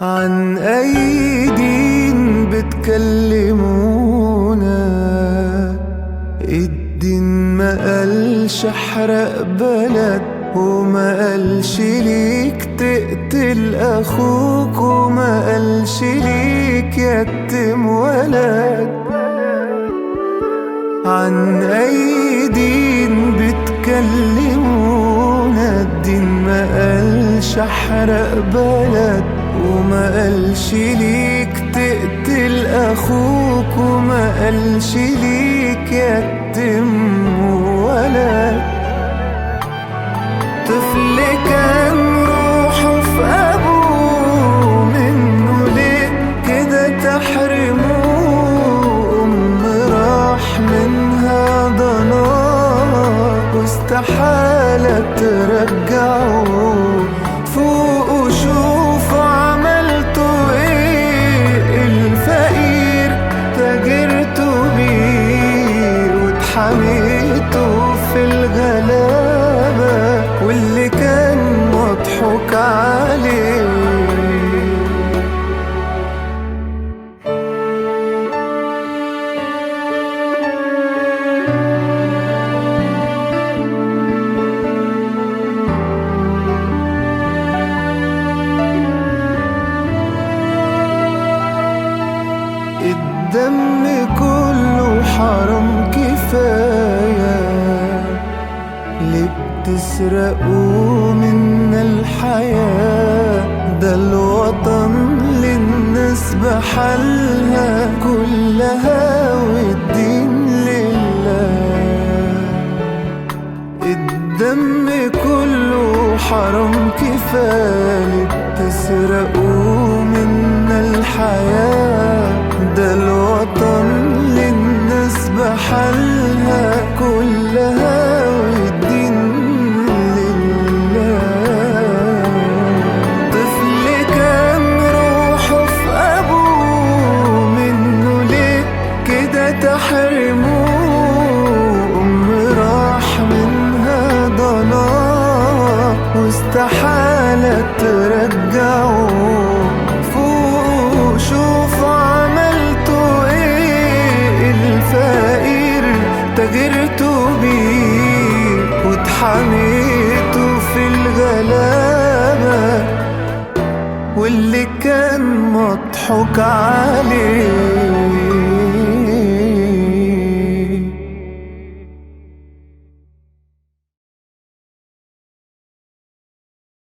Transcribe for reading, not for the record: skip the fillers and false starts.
عن أي دين بتكلمونا؟ الدين ما قالش احرق بلد، وما قالش ليك تقتل أخوك، وما قالش ليك يتم ولد. عن أي دين بتكلمونا؟ الدين ما قالش احرق بلد، وما قالش ليك تقتل أخوك، وما قالش ليك يتم ولد. طفل كان روحه في أبوه، منه ليه كده تحرموه؟ راح منها ضناه، واستحالة ترجعه. فوقوا شوفوا عملتوا ايه، الفقير تاجرتوا بيه، واتحميتوا في الغلابة، واللي كان مضحوك عليه. الدم كله حرام كفاية، ليه بتسرقوا منا الحياة؟ ده الوطن للناس بحالها كلها، والدين لله. الدم كله حرام كفاية، ليه بتسرقوا منا الحياة؟ ده الوطن للناس بحالها كلها، والدين لله. طفل كان روحه في أبوه، منه ليه كده تحرموه؟ راح منها ضناه، واستحالة ترجعه. فوق شوفوا عملتوا ايه، الفقير تاجرتوا بيه، واتحميتوا في الغلابة، واللي كان مضحوك عليه.